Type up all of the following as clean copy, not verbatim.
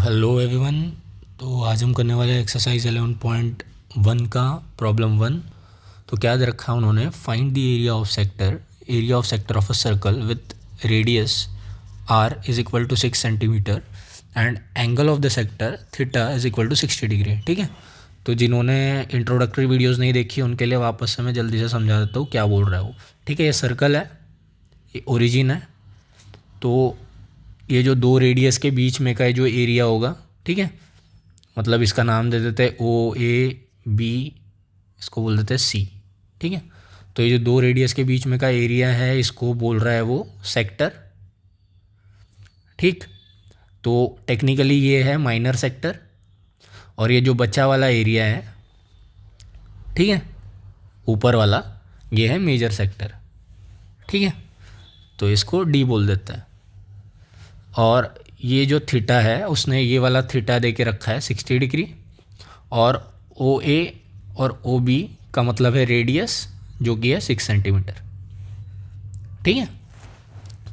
Hello everyone. तो आज हम करने वाले एक्सरसाइज 11.1 का प्रॉब्लम 1। तो क्या दे रखा है उन्होंने, find the area of sector of a circle with radius r is equal to 6 centimetre and angle of the sector theta is equal to 60 degree. ठीक है, तो जिन्होंने इंट्रोडक्टरी वीडियोस नहीं देखी उनके लिए वापस से मैं जल्दी से समझा देता हूँ क्या बोल रहा है वो। ठीक है, ये सर्कल है, ये ओरिजिन है। तो ये जो दो रेडियस के बीच में का जो एरिया होगा, ठीक है, मतलब इसका नाम दे देते हैं ओ ए बी, इसको बोल देते हैं सी। ठीक है, तो ये जो दो रेडियस के बीच में का एरिया है इसको बोल रहा है वो सेक्टर। ठीक, तो टेक्निकली ये है माइनर सेक्टर और ये जो बचा वाला एरिया है, ठीक है, ऊपर वाला, ये है मेजर सेक्टर। ठीक है, तो इसको डी बोल देता है। और ये जो थीटा है उसने ये वाला थीटा दे के रखा है 60 डिग्री, और ओ ए और ओ बी का मतलब है रेडियस जो कि है 6 सेंटीमीटर। ठीक है,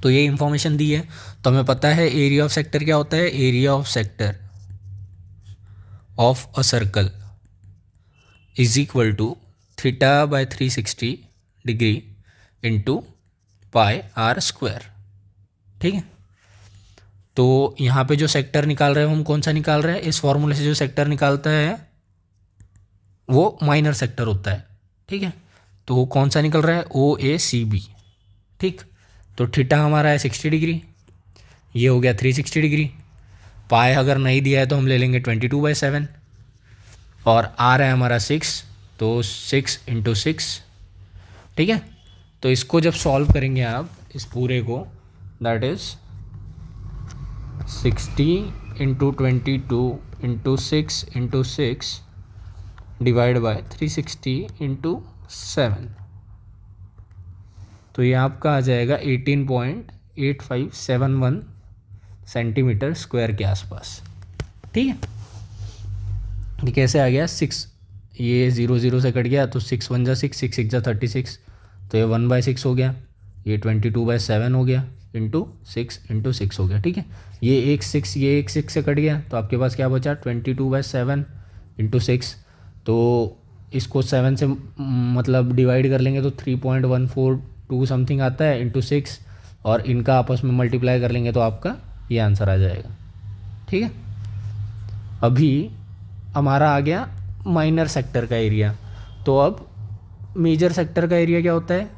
तो ये इंफॉर्मेशन दी है। तो हमें पता है एरिया ऑफ सेक्टर क्या होता है, area of sector of a circle is equal to theta by 360 degree into pi are square. ठीक है, तो यहाँ पे जो सेक्टर निकाल रहे हैं हम कौन सा निकाल रहे हैं, इस फॉर्मूले से जो सेक्टर निकालता है वो माइनर सेक्टर होता है। ठीक है, तो वो कौन सा निकल रहा है, ओ ए सी बी। ठीक, तो थीटा हमारा है 60 डिग्री, ये हो गया 360 डिग्री। पाए अगर नहीं दिया है तो हम ले लेंगे 22/7, और आर है हमारा 6, तो 6 इंटू 6। ठीक है, तो इसको जब सॉल्व करेंगे आप इस पूरे को, that is 60 into 22 into 6 into 6 divide by 360 into 7, तो ये आपका आ जाएगा 18.8571 सेंटीमीटर स्क्वायर के आसपास। ठीक है, ये कैसे आ गया, 6, ये 0 0 से कट गया तो 6 1 जा 6, 6 6 जा 36, तो ये 1/6 हो गया, ये 22/7 हो गया, इंटू 6 इंटू 6 हो गया। ठीक है, ये एक 6 ये एक 6 से कट गया, तो आपके पास क्या बचा, 22/7 इंटू 6। तो इसको 7 से मतलब डिवाइड कर लेंगे तो 3.142 समथिंग आता है, इंटू 6, और इनका आपस में मल्टीप्लाई कर लेंगे तो आपका ये आंसर आ जाएगा। ठीक है, अभी हमारा आ गया माइनर सेक्टर का एरिया। तो अब मेजर सेक्टर का एरिया क्या होता है,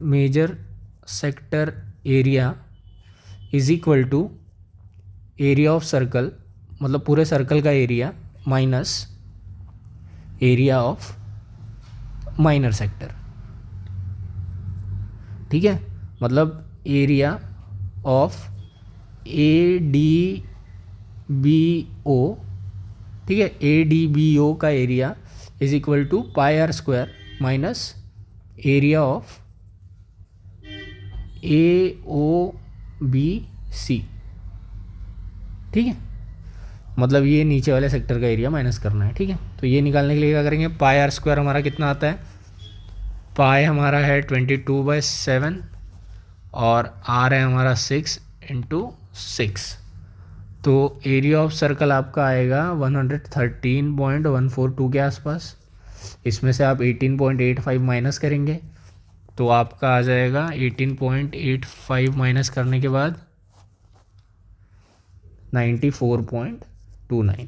major sector area is equal to area of circle, मतलब पूरे सर्कल का area minus area of minor sector. ठीक है, मतलब area of A D B O, ठीक है, ए डी बी ओ का area is equal to pi are square minus area of A O B C. ठीक है, मतलब ये नीचे वाले सेक्टर का एरिया माइनस करना है। ठीक है, तो ये निकालने के लिए क्या करेंगे, पाई आर स्क्वायर हमारा कितना आता है, पाई हमारा है 22/7 और आर है हमारा 6 इंटू 6, तो एरिया ऑफ सर्कल आपका आएगा 113.142 के आसपास। इसमें से आप 18.85 माइनस करेंगे तो आपका आ जाएगा 18.85 माइनस करने के बाद 94.29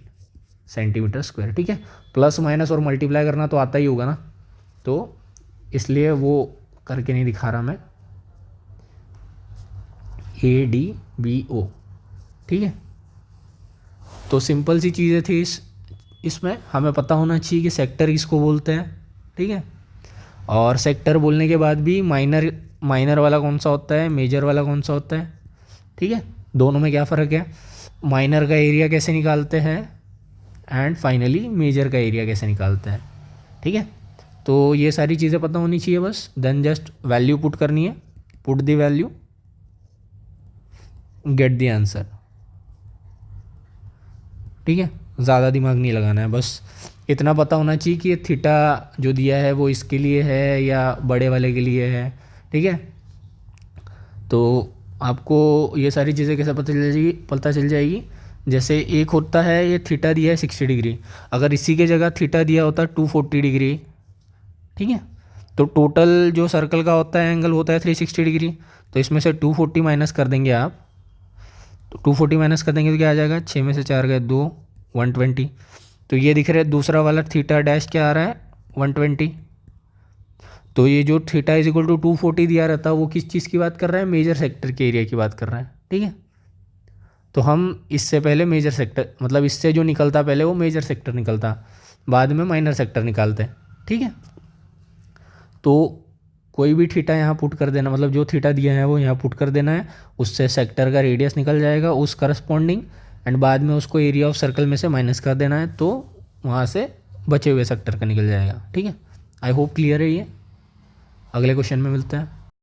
सेंटीमीटर स्क्वायर। ठीक है, प्लस माइनस और मल्टीप्लाई करना तो आता ही होगा ना, तो इसलिए वो करके नहीं दिखा रहा मैं, ए डी बी ओ। ठीक है, तो सिंपल सी चीज़ें थी इसमें हमें पता होना चाहिए कि सेक्टर किसको बोलते हैं। ठीक है, और सेक्टर बोलने के बाद भी माइनर वाला कौन सा होता है, मेजर वाला कौन सा होता है। ठीक है, दोनों में क्या फ़र्क है, माइनर का एरिया कैसे निकालते हैं एंड फाइनली मेजर का एरिया कैसे निकालते हैं। ठीक है, तो ये सारी चीज़ें पता होनी चाहिए बस, देन जस्ट वैल्यू पुट करनी है, put the value, get the answer. ठीक है, ज़्यादा दिमाग नहीं लगाना है, बस इतना पता होना चाहिए कि ये थीटा जो दिया है वो इसके लिए है या बड़े वाले के लिए है। ठीक है, तो आपको ये सारी चीज़ें कैसे पता चल जाएगी, जैसे एक होता है ये थीटा दिया है 60 डिग्री, अगर इसी के जगह थीटा दिया होता 240 डिग्री, ठीक है, तो टोटल जो सर्कल का होता है एंगल होता है 360 डिग्री। तो इसमें से 240 माइनस कर देंगे आप, तो 240 माइनस कर देंगे तो क्या आ जाएगा, 6 में से 4 गए 2, 120। तो ये दिख रहा है दूसरा वाला थीटा डैश क्या आ रहा है, 120। तो ये जो थीटा इज इक्वल टू 240 दिया रहता है वो किस चीज़ की बात कर रहा है, मेजर सेक्टर के एरिया की बात कर रहा है, ठीक है। तो हम इससे पहले मेजर सेक्टर, मतलब इससे जो निकलता पहले वो मेजर सेक्टर निकलता, बाद में माइनर सेक्टर निकालते हैं, ठीक है। तो कोई भी थीटा यहाँ पुट कर देना, मतलब जो थीटा दिया है वो यहाँ पुट कर देना है, उससे सेक्टर का रेडियस निकल जाएगा उस करस्पॉन्डिंग, एंड बाद में उसको एरिया ऑफ सर्कल में से माइनस कर देना है, तो वहाँ से बचे हुए सेक्टर का निकल जाएगा, ठीक है। आई होप क्लियर है ये। अगले क्वेश्चन में मिलते हैं।